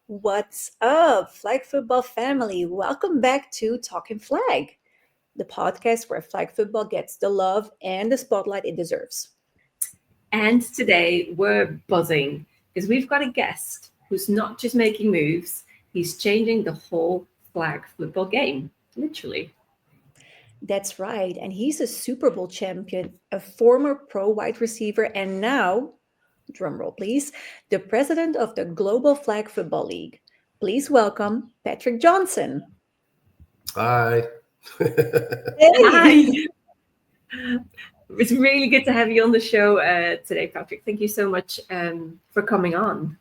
What's up, flag football family? Welcome back to Talking Flag, the podcast where flag football gets the love and the spotlight it deserves. And today we're buzzing because we've got a guest who's not just making moves, he's changing the whole flag football game, literally. That's right, and he's a Super Bowl champion, a former pro wide receiver, and now, drumroll please, the president of the Global Flag Football League. Please welcome Patrick Johnson. Hi. Hey! Hi! It's really good to have you on the show today, Patrick. Thank you so much for coming on.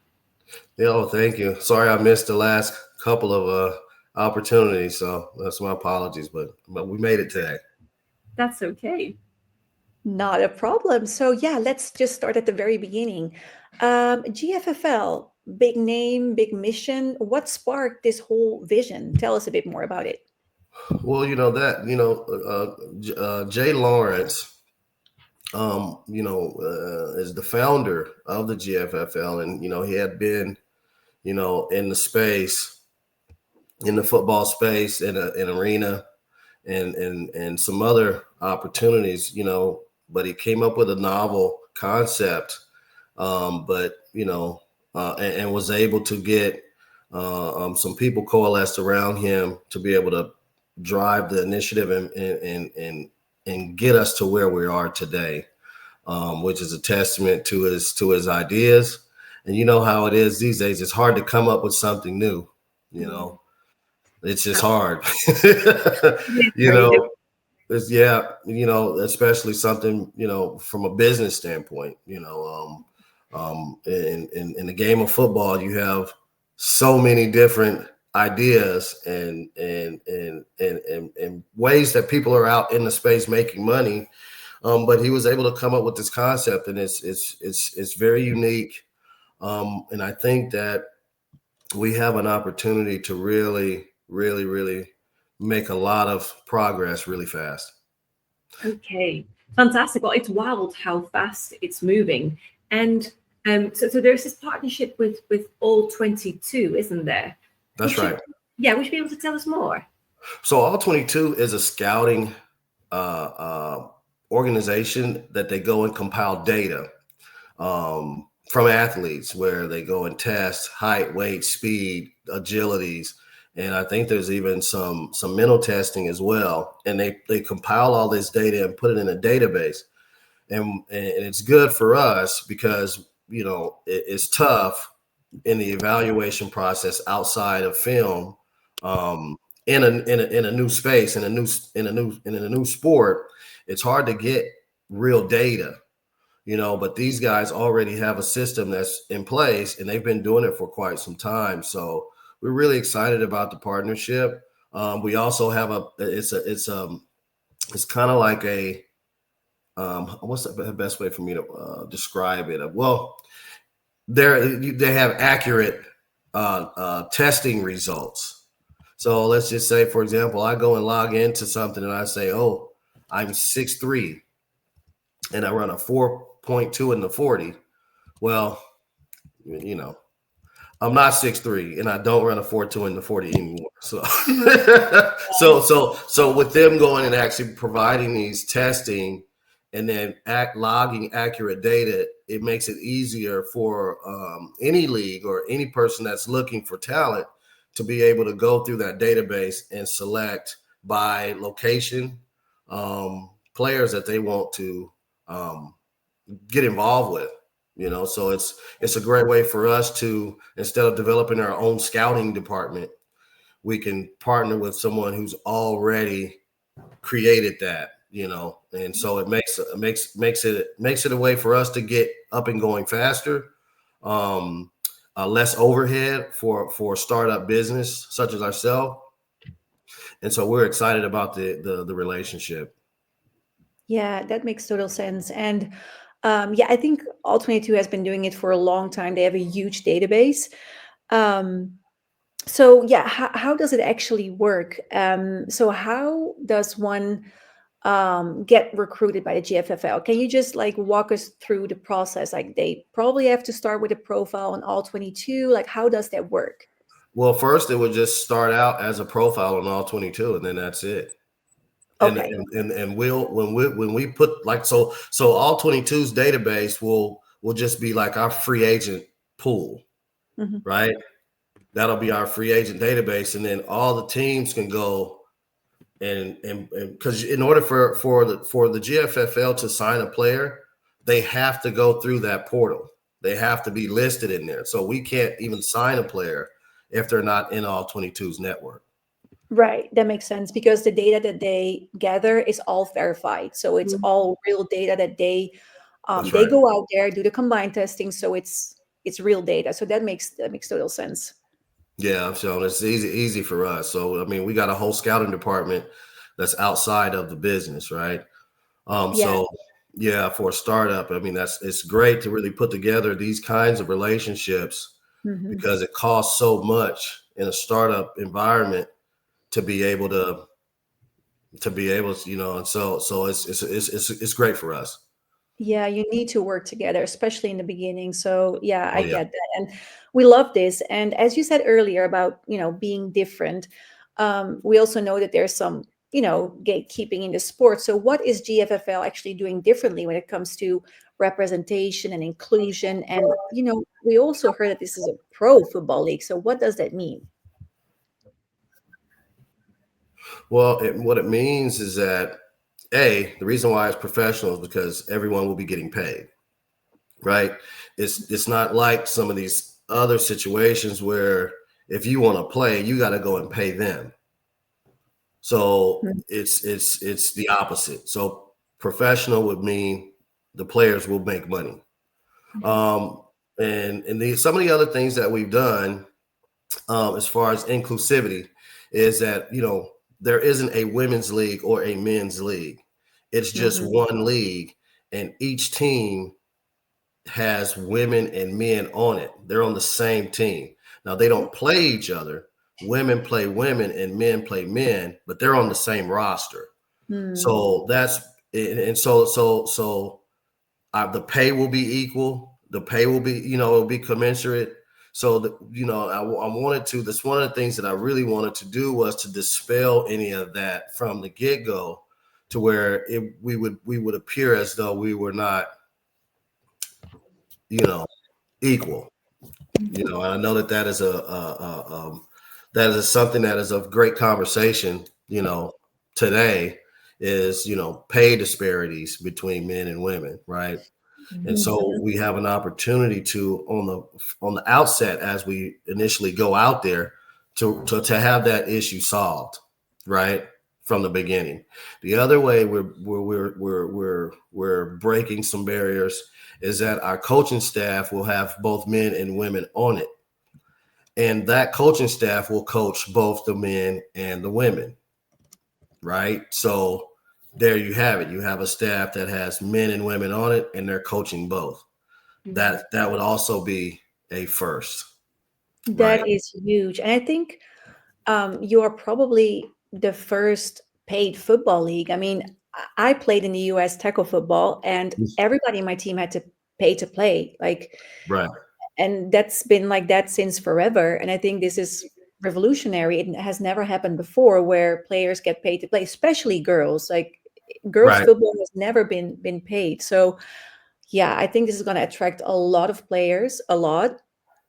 Thank you. Sorry I missed the last couple of opportunities, so that's my apologies, but we made it today. That's okay. Not a problem. So, yeah, let's just start at the very beginning. GFFL, big name, big mission. What sparked this whole vision? Tell us a bit more about it. Well, Jay Lawrence, is the founder of the GFFL, and he had been, in the space, in the football space, in an arena, and some other opportunities, but he came up with a novel concept, and was able to get some people coalesced around him to be able to drive the initiative and get us to where we are today, which is a testament to his ideas. And you know how it is these days; it's hard to come up with something new. It's just hard. Especially something, from a business standpoint, in the game of football, you have so many different ideas and ways that people are out in the space making money. But he was able to come up with this concept, and it's very unique. And I think that we have an opportunity to really, really, really make a lot of progress really fast. Okay, fantastic. Well, it's wild how fast it's moving. And so there's this partnership with All 22, isn't there? That's right. Would you be able to tell us more? So All 22 is a scouting organization that they go and compile data from athletes, where they go and test height, weight, speed, agilities. And I think there's even some mental testing as well. And they compile all this data and put it in a database. And it's good for us because, it's tough in the evaluation process outside of film, in a new space, in a new sport. It's hard to get real data, but these guys already have a system that's in place, and they've been doing it for quite some time. So we're really excited about the partnership. We also have it's kind of like a, what's the best way for me to describe it? Well, they have accurate testing results. So let's just say, for example, I go and log into something and I say, oh, I'm 6'3", and I run a 4.2 in the 40. Well, I'm not 6'3", and I don't run a 4.2 in the 40 anymore. So, so with them going and actually providing these testing and then logging accurate data, it makes it easier for any league or any person that's looking for talent to be able to go through that database and select by location players that they want to get involved with. So it's a great way for us to, instead of developing our own scouting department, we can partner with someone who's already created that, and so it makes it a way for us to get up and going faster, less overhead for a startup business such as ourselves. And so we're excited about the relationship. Yeah, that makes total sense. And I think All 22 has been doing it for a long time. They have a huge database. How does it actually work? So how does one get recruited by the GFFL? Can you just walk us through the process? Like, they probably have to start with a profile on All 22. Like, how does that work? Well, first it would just start out as a profile on all 22, and then that's it. And Okay. and we'll when we put like so all 22's database will just be like our free agent pool, Hmm. right? That'll be our free agent database, and then all the teams can go and because in order for the GFFL to sign a player, they have to go through that portal. They have to be listed in there. So we can't even sign a player if they're not in all 22's network. Right, that makes sense because the data that they gather is all verified. So it's all real data that That's they right. go out there, do the combined testing, so it's real data. So that makes total sense. Yeah, so it's easy for us. So I mean, we got a whole scouting department that's outside of the business, right? Yeah. So yeah, for a startup, I mean, it's great to really put together these kinds of relationships Hmm. because it costs so much in a startup environment to be able to, and so it's great for us. Yeah, you need to work together, especially in the beginning. So yeah, Oh I yeah. get that. And we love this. And as you said earlier about, being different, we also know that there's some, gatekeeping in the sport. So what is GFFL actually doing differently when it comes to representation and inclusion? And, we also heard that this is a pro football league. So what does that mean? Well, what it means is that the reason why it's professional is because everyone will be getting paid, right? It's not like some of these other situations where if you want to play, you got to go and pay them. So Mhm. it's the opposite. So professional would mean the players will make money. Um, and some of the other things that we've done as far as inclusivity is that there isn't a women's league or a men's league. It's just Mhm. one league, and each team has women and men on it. They're on the same team. Now they don't play each other. Women play women and men play men, but they're on the same roster. Mm. So that's and so the pay will be equal. The pay will be it'll be commensurate. So I wanted to. That's one of the things that I really wanted to do was to dispel any of that from the get go, to where we would appear as though we were not you know equal. And I know that is that is something that is of great conversation. Today is pay disparities between men and women, right? And so Mhm. we have an opportunity to on the outset as we initially go out there to have that issue solved, right? From the beginning. The other way we're breaking some barriers is that our coaching staff will have both men and women on it. And that coaching staff will coach both the men and the women, right? So there you have it. You have a staff that has men and women on it, and they're coaching both. That would also be a first, right? That is huge. And I think you are probably the first paid football league. I mean, I played in the US tackle football, and everybody in my team had to pay to play. Like, Right. and that's been like that since forever. And I think this is revolutionary. It has never happened before where players get paid to play, especially girls. Like, girls Right. football has never been paid. So yeah, I think this is going to attract a lot of players, a lot.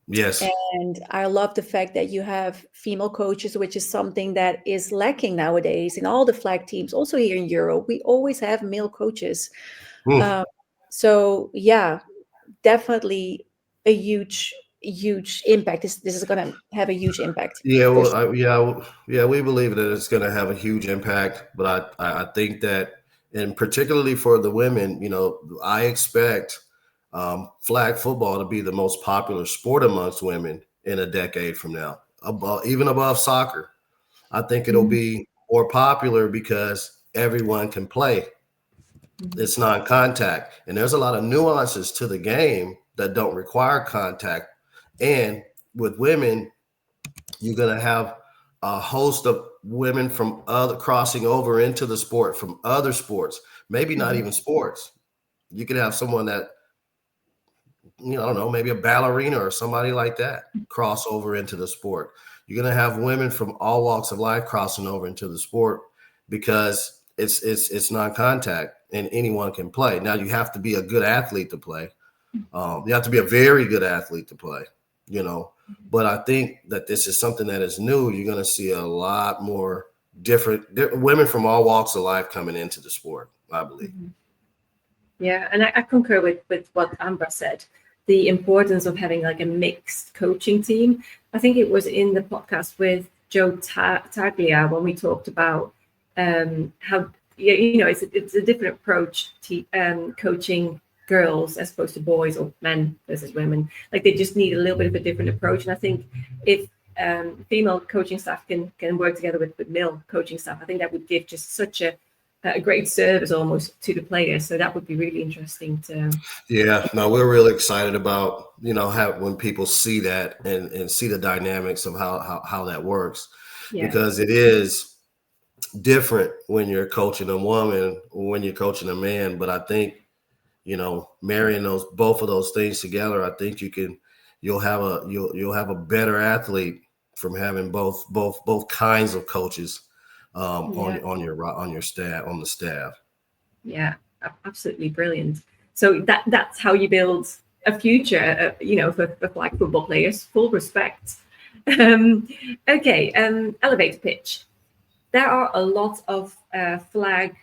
Yes. And I love the fact that you have female coaches, which is something that is lacking nowadays in all the flag teams. Also here in Europe, we always have male coaches. Hmm. Um, so yeah, definitely a huge impact. This is going to have a huge impact Yeah. for Well, sure. yeah. We believe that it's going to have a huge impact, but I think that, and particularly for the women, I expect flag football to be the most popular sport amongst women in a decade from now, even above soccer. I think it'll Mhm. be more popular because everyone can play. It's non-contact, and there's a lot of nuances to the game that don't require contact. And with women, you're going to have a host of women from other crossing over into the sport from other sports, maybe not Mhm. even sports. You could have someone that I don't know, maybe a ballerina or somebody like that cross over into the sport. You're going to have women from all walks of life crossing over into the sport because it's non-contact and anyone can play. Now you have to be a good athlete to play. You have to be a very good athlete to play, But I think that this is something that is new. You're going to see a lot more different women from all walks of life coming into the sport, I believe. Yeah, and I concur with what Ambra said. The importance of having like a mixed coaching team. I think it was in the podcast with Joe Taglia when we talked about how it's a different approach to coaching girls as opposed to boys or men versus women. Like they just need a little bit of a different approach. And I think if female coaching staff can work together with male coaching staff, I think that would give just such a great service almost to the players. So that would be really interesting to. Yeah, no, we're really excited about, when people see that and see the dynamics of how that works, because it is different when you're coaching a woman or when you're coaching a man. But I think, marrying both of those things together, I think you'll have a better athlete from having both kinds of coaches on your staff. Yeah, absolutely brilliant. So that's how you build a future, for flag football players. Full respect. Okay, elevator pitch. There are a lot of flag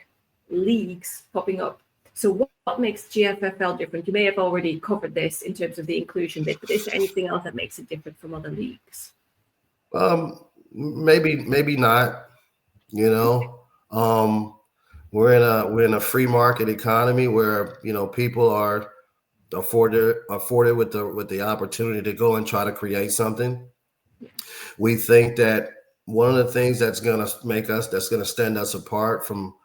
leagues popping up. So what makes GFFL different? You may have already covered this in terms of the inclusion bit, but is there anything else that makes it different from other leagues? Maybe not. We're in a free market economy where people are afforded with the opportunity to go and try to create something. We think that one of the things that's going to stand us apart from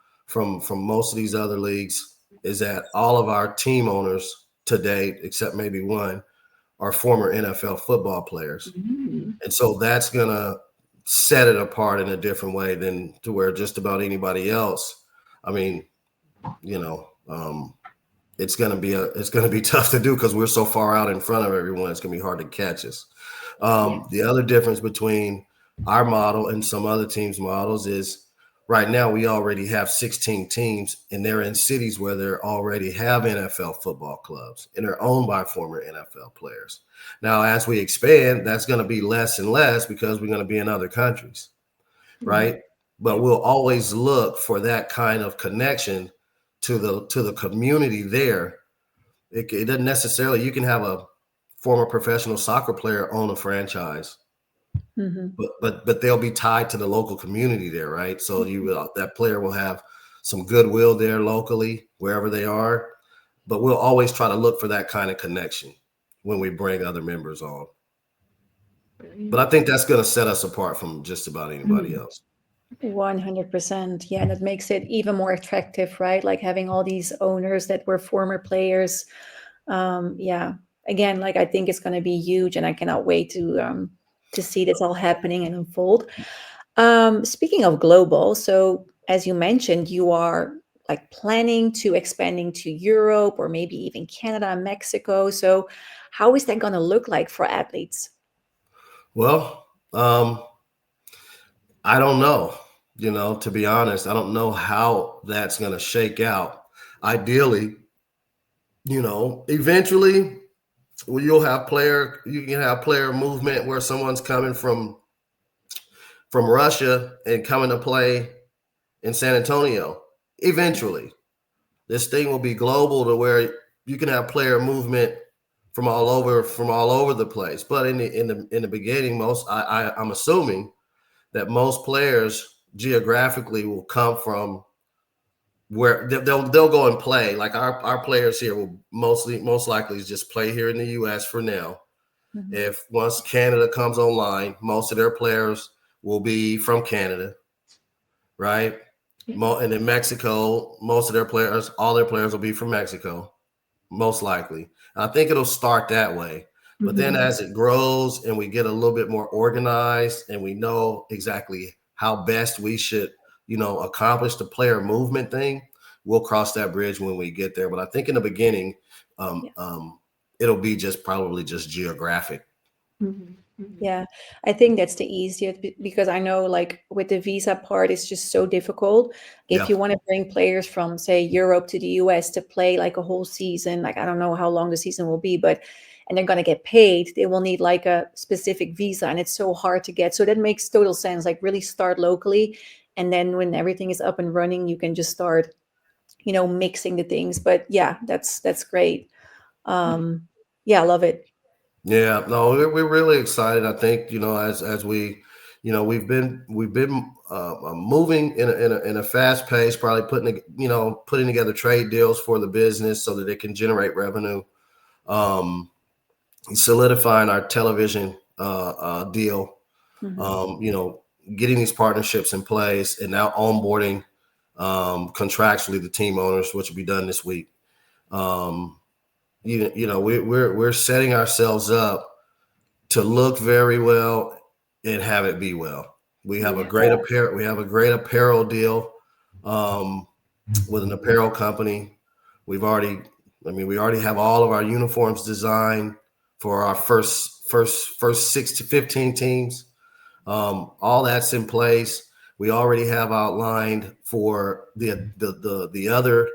most of these other leagues is that all of our team owners to date, except maybe one, are former NFL football players. Mm-hmm. And so that's going to set it apart in a different way than to where just about anybody else. I mean, it's going to be tough to do because we're so far out in front of everyone. It's going to be hard to catch us. The other difference between our model and some other teams' models is right now we already have 16 teams and they're in cities where they already have NFL football clubs and they're owned by former NFL players. Now, as we expand, that's going to be less and less because we're going to be in other countries, right? But we'll always look for that kind of connection to the community there. It doesn't necessarily, you can have a former professional soccer player own a franchise, but they'll be tied to the local community there, right? So that player will have some goodwill there locally, wherever they are. But we'll always try to look for that kind of connection when we bring other members on. But I think that's going to set us apart from just about anybody else. 100%. Yeah, and it makes it even more attractive, right? Like having all these owners that were former players. Again, like I think it's going to be huge, and I cannot wait to see this all happening and unfold. Speaking of global, so as you mentioned, you are like planning to expanding to Europe or maybe even Canada and Mexico. So how is that going to look like for athletes? Well, I don't know, to be honest, I don't know how that's going to shake out. Ideally, eventually you can have player movement where someone's coming from Russia and coming to play in San Antonio. Eventually, this thing will be global to where you can have player movement from all over the place. But in the beginning, I'm assuming that most players geographically will come from where they'll go and play. Like our players here will most likely just play here in the U.S. for now. If once Canada comes online, most of their players will be from Canada, right? And in Mexico, most of their players, all their players will be from Mexico, most likely. I think it'll start that way. But then as it grows and we get a little bit more organized and we know exactly how best we should, accomplish the player movement thing, we'll cross that bridge when we get there. But I think in the beginning, it'll be just probably just geographic. Yeah, I think that's the easiest because I know like with the visa part, it's just so difficult. If Yeah. you want to bring players from, say, Europe to the US to play like a whole season, like I don't know how long the season will be, but and they're going to get paid, they will need like a specific visa and it's so hard to get. So that makes total sense. Like really start locally. And then when everything is up and running, you can just start, mixing the things. But yeah, that's great. Yeah, I love it. Yeah, no, we're really excited. I think as we, we've been moving in a fast pace, probably putting together trade deals for the business so that it can generate revenue, solidifying our television deal, getting these partnerships in place, and now onboarding contractually the team owners, which will be done this week. We're setting ourselves up to look very well and have it be well. We have a great apparel deal with an apparel company. We already have all of our uniforms designed for our first 6 to 15 teams. All that's in place. We already have outlined for the other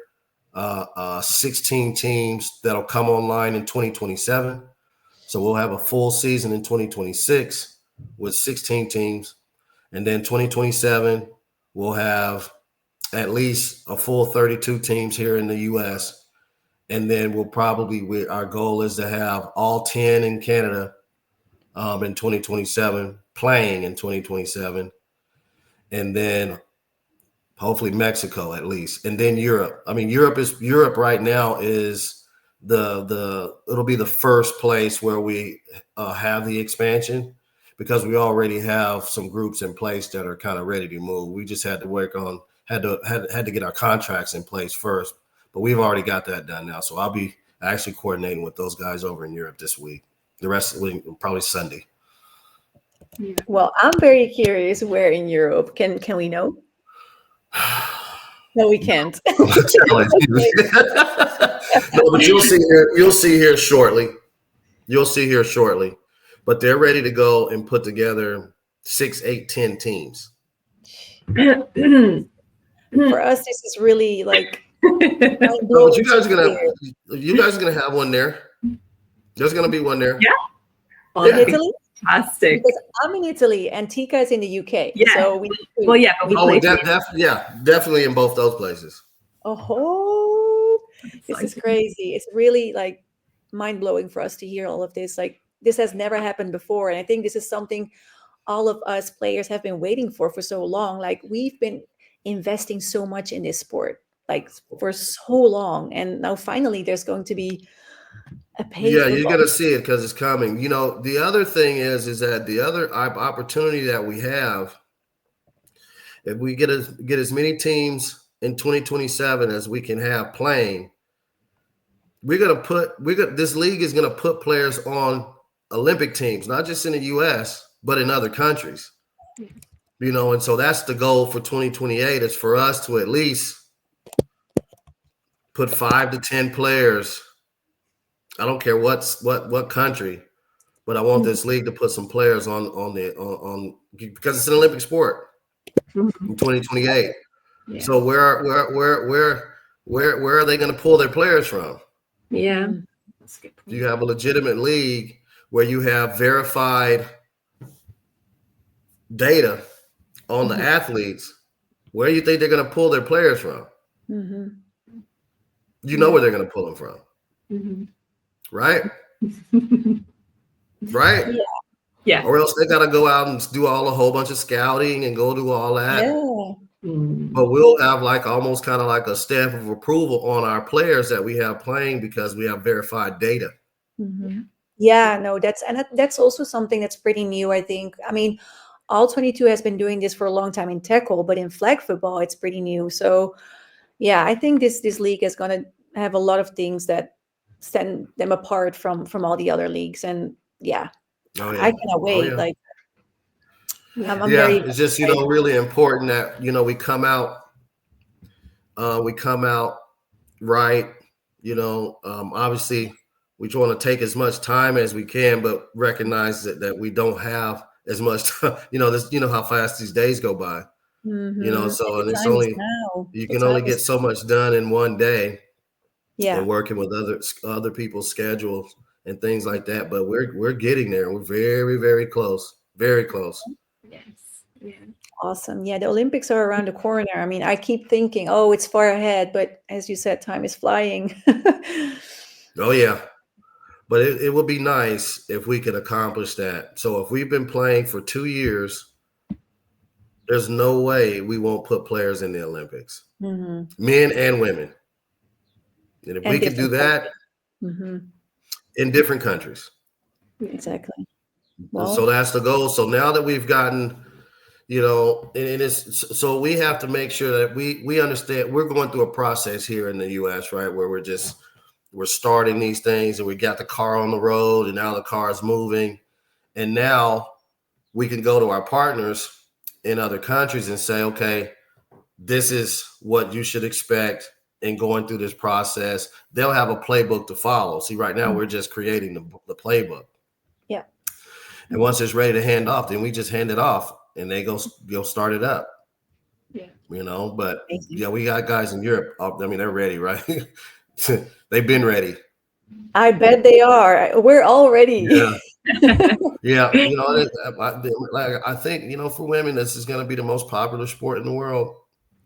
16 teams that'll come online in 2027. So we'll have a full season in 2026 with 16 teams. And then 2027, we'll have at least a full 32 teams here in the US. And then our goal is to have all 10 in Canada in 2027, playing in 2027. And then hopefully Mexico at least. And then Europe. I mean, Europe right now is it'll be the first place where we have the expansion, because we already have some groups in place that are kind of ready to move. We just had to had to get our contracts in place first, but we've already got that done now. So I'll be actually coordinating with those guys over in Europe this week. The rest of the week, probably Sunday. Well, I'm very curious where in Europe. Can we know? No, we can't. No, but you'll see here shortly. You'll see here shortly. But they're ready to go and put together 6, 8, 10 teams. For us, this is really like. No, but you guys are gonna have one there. There's gonna be one there. Yeah. In Italy? Fantastic. Because I'm in Italy and Tika is in the UK. Yeah. So definitely in both those places. Oh, this is crazy. It's really like mind-blowing for us to hear all of this. Like this has never happened before. And I think this is something all of us players have been waiting for so long. Like we've been investing so much in this sport, like for so long. And now finally there's going to be a paid you're going to see it because it's coming. The other thing is that the other opportunity that we have, if we get as many teams in 2027 as we can have playing, this league is going to put players on Olympic teams, not just in the US, but in other countries. And so that's the goal for 2028 is for us to at least put 5 to 10 players. I don't care what country, but I want this league to put some players on because it's an Olympic sport in 2028. Yeah. So where are they going to pull their players from? Yeah. You have a legitimate league where you have verified data on the athletes. Where do you think they're going to pull their players from? You know where they're going to pull them from. Right? Right? Yeah. Or else they got to go out and do a whole bunch of scouting and go do all that. Yeah. But we'll have almost kind of like a stamp of approval on our players that we have playing because we have verified data. Yeah, no, that's also something that's pretty new, I think. I mean, all 22 has been doing this for a long time in tackle, but in flag football, it's pretty new. So yeah, I think this league is going to have a lot of things that stand them apart from all the other leagues. And yeah, I cannot wait. Like I'm very it's just really important that we come out right. Obviously we want to take as much time as we can, but recognize that we don't have as much time. How fast these days go by. So and it's only you can only get so much done in one day. Yeah, and working with other people's schedules and things like that. But we're getting there. We're very, very close. Very close. Yes. Yeah. Awesome. Yeah, the Olympics are around the corner. I mean, I keep thinking, oh, it's far ahead, but as you said, time is flying. Oh yeah. But it would be nice if we could accomplish that. So if we've been playing for 2 years, there's no way we won't put players in the Olympics, Mhm. men and women. And if And we could do that in different countries. Exactly. So that's the goal. So now that we've gotten, and it's so we have to make sure that we understand we're going through a process here in the US, right? Where we're starting these things and we got the car on the road and now the car is moving. And now we can go to our partners in other countries and say, okay, this is what you should expect in going through this process. They'll have a playbook to follow. See, right now we're just creating the playbook. Yeah. And once it's ready to hand off, then we just hand it off and they go start it up. Yeah. But yeah, we got guys in Europe. I mean, they're ready, right? They've been ready. I bet they are. We're all ready. Yeah. Yeah. I think, for women, this is going to be the most popular sport in the world.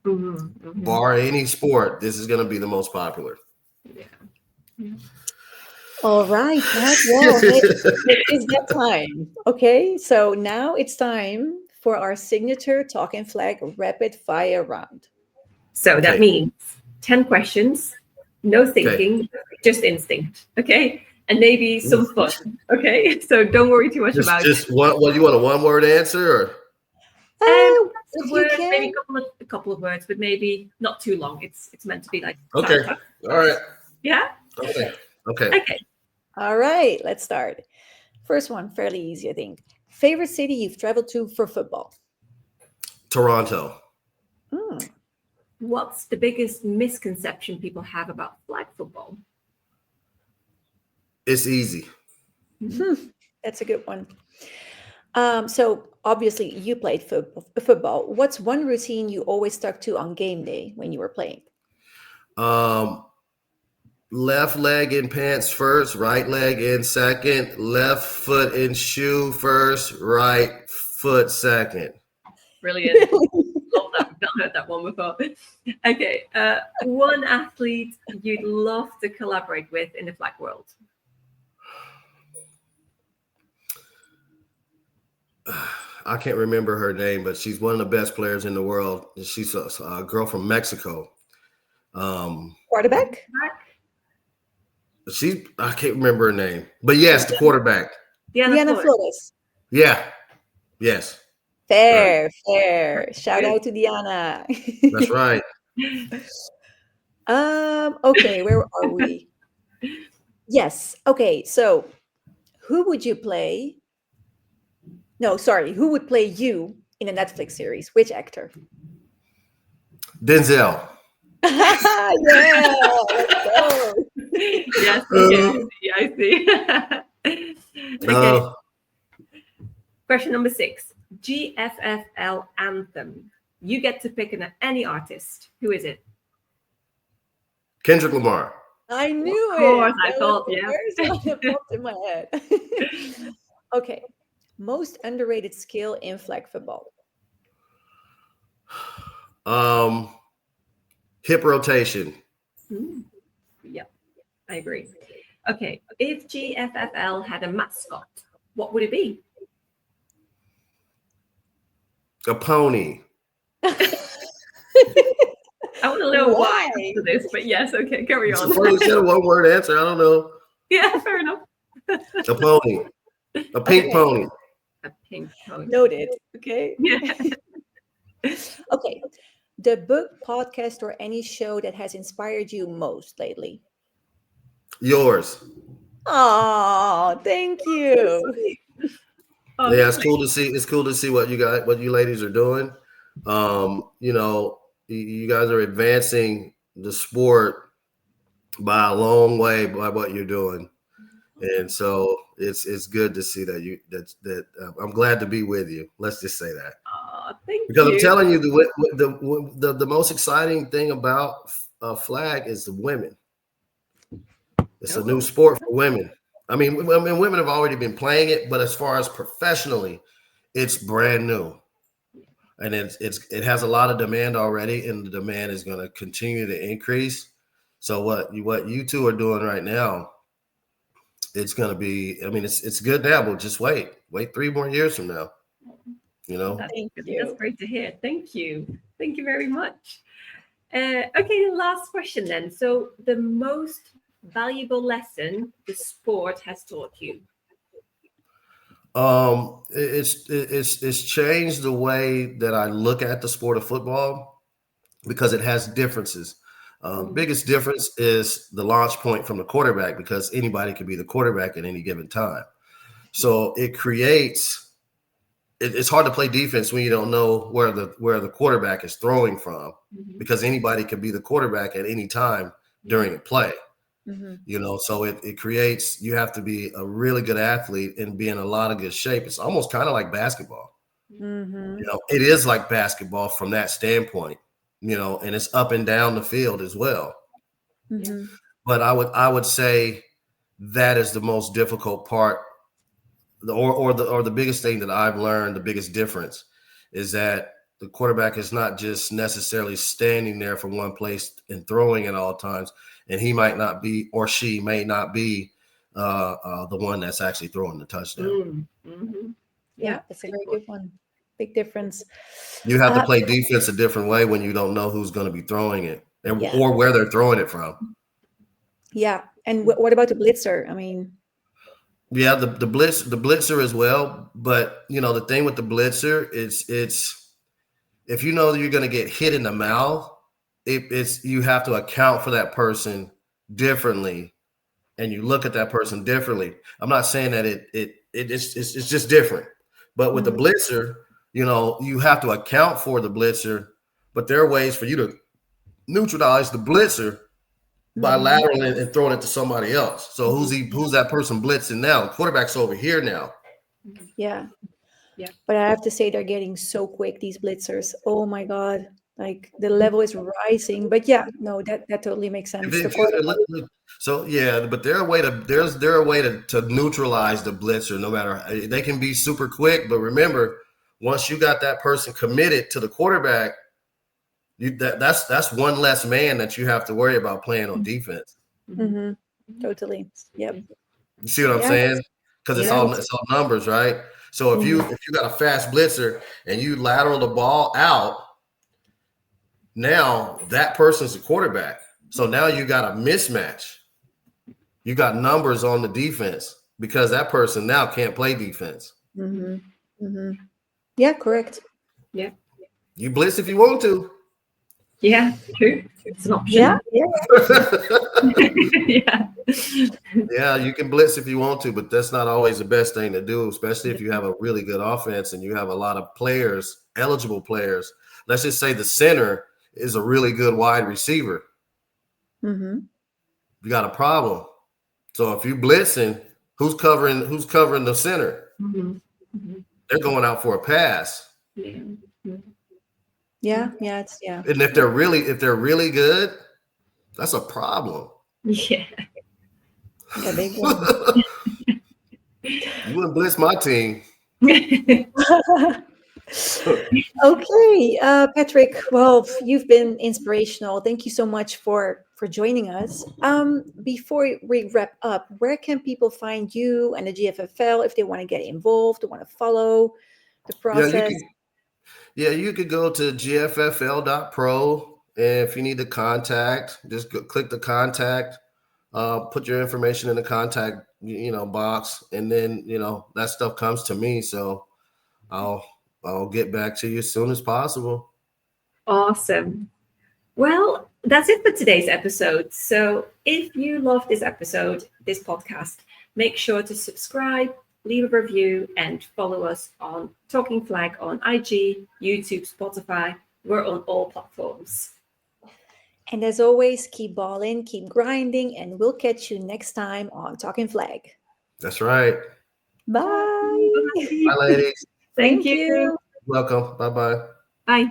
Bar any sport, this is going to be the most popular. Yeah. All right, Pat. Well, it is that time. Okay, so now it's time for our signature Talking Flag rapid fire round. So that means 10 questions, no thinking, just instinct. Okay. And maybe some fun. Okay. So don't worry too much about just what you want, a one-word answer or maybe a couple of words, but maybe not too long. It's meant to be like okay. All right. Yeah. Okay. All right, let's start. First one, fairly easy, I think. Favorite city you've traveled to for football? Toronto. What's the biggest misconception people have about flag football? It's easy. That's a good one. So obviously you played football. What's one routine you always stuck to on game day when you were playing? Left leg in pants first, right leg in second, left foot in shoe first, right foot second. Brilliant. Love that. We've not heard that one before. Okay. One athlete you'd love to collaborate with in the flag world. I can't remember her name, but she's one of the best players in the world. She's a girl from Mexico. Quarterback? I can't remember her name, but yes, the quarterback. Diana Flores. Yeah. Yes. Fair. Shout out to Diana. That's right. Okay, where are we? Yes. Okay, so who would play you in a Netflix series? Which actor? Denzel. Yeah, let's go. Yes, I see. Okay. Question number 6. GFFL anthem. You get to pick any artist. Who is it? Kendrick Lamar. I knew it. Of course, I thought, yeah. It popped in my head. Okay. Most underrated skill in flag football. Hip rotation. Yep, I agree. Okay, if GFFL had a mascot, what would it be? A pony. I want to know why for this, but yes, okay, carry on. You said a one-word answer. I don't know. Yeah, fair enough. A pony. A pink pony. A pink pony. Noted. Okay. Yeah. Okay. The book, podcast, or any show that has inspired you most lately? Yours. Oh, thank you. Yeah, it's cool to see. It's cool to see what you ladies are doing. You guys are advancing the sport by a long way by what you're doing. And so it's good to see that I'm glad to be with you. Let's just say that. Thank Because I'm you. telling you, the most exciting thing about flag is the women. It's a new sport for women. I mean, women have already been playing it, but as far as professionally, it's brand new, and it has a lot of demand already, and the demand is going to continue to increase. So what you two are doing right now, it's going to be. I mean, it's good now, but just wait 3 more years from now. You know. That's great to hear. Thank you. Thank you very much. Okay, last question then. So, the most valuable lesson the sport has taught you? It's changed the way that I look at the sport of football because it has differences. Biggest difference is the launch point from the quarterback, because anybody can be the quarterback at any given time. So it creates. It's hard to play defense when you don't know where the quarterback is throwing from, because anybody can be the quarterback at any time during a play. You know, so it creates. You have to be a really good athlete and be in a lot of good shape. It's almost kind of like basketball. You know, it is like basketball from that standpoint. You know, and it's up and down the field as well. But I would say that is the most difficult part, or the biggest thing that I've learned. The biggest difference is that the quarterback is not just necessarily standing there from one place and throwing at all times, and he might not be, or she may not be, the one that's actually throwing the touchdown. Yeah, that's a very good one. Big difference. You have to play defense a different way when you don't know who's going to be throwing it, or where they're throwing it from. Yeah, and what about the blitzer? I mean, yeah, the blitzer as well. But you know, the thing with the blitzer is it's if you know that you're going to get hit in the mouth, it's you have to account for that person differently, and you look at that person differently. I'm not saying that it's just different, but with the blitzer, you know, you have to account for the blitzer, but there are ways for you to neutralize the blitzer by lateraling and throwing it to somebody else. So who's that person blitzing now? The quarterback's over here now. Yeah. But I have to say they're getting so quick, these blitzers. Oh my God. Like the level is rising. But yeah, no, that totally makes sense. So yeah, but there a way to neutralize the blitzer. No matter, they can be super quick, but remember, once you got that person committed to the quarterback, that's one less man that you have to worry about playing on defense. Totally. Yep. You see what I'm saying? Because it's all numbers, right? So if you got a fast blitzer and you lateral the ball out, now that person's the quarterback. So now you got a mismatch. You got numbers on the defense because that person now can't play defense. Yeah, correct. Yeah. You blitz if you want to. Yeah, true. It's an option. Yeah, you can blitz if you want to, but that's not always the best thing to do, especially if you have a really good offense and you have a lot of players, eligible players. Let's just say the center is a really good wide receiver. You got a problem. So if you blitzing, who's covering the center? They're going out for a pass. Yeah. And if they're really good, that's a problem. Yeah. A big one. You wouldn't blitz my team. Okay, Patrick. Well, you've been inspirational. Thank you so much for joining us. Before we wrap up, where can people find you and the GFFL if they want to get involved, want to follow the process? You could go to gffl.pro. And if you need to contact, just click the contact, put your information in the contact, box, and then, that stuff comes to me. So I'll get back to you as soon as possible. Awesome. Well, that's it for today's episode. So if you love this episode, this podcast, make sure to subscribe, leave a review, and follow us on Talking Flag on IG, YouTube, Spotify. We're on all platforms. And as always, keep balling, keep grinding, and we'll catch you next time on Talking Flag. That's right. Bye. Bye, ladies. Thank Thank you. you. Welcome. Bye-bye. Bye.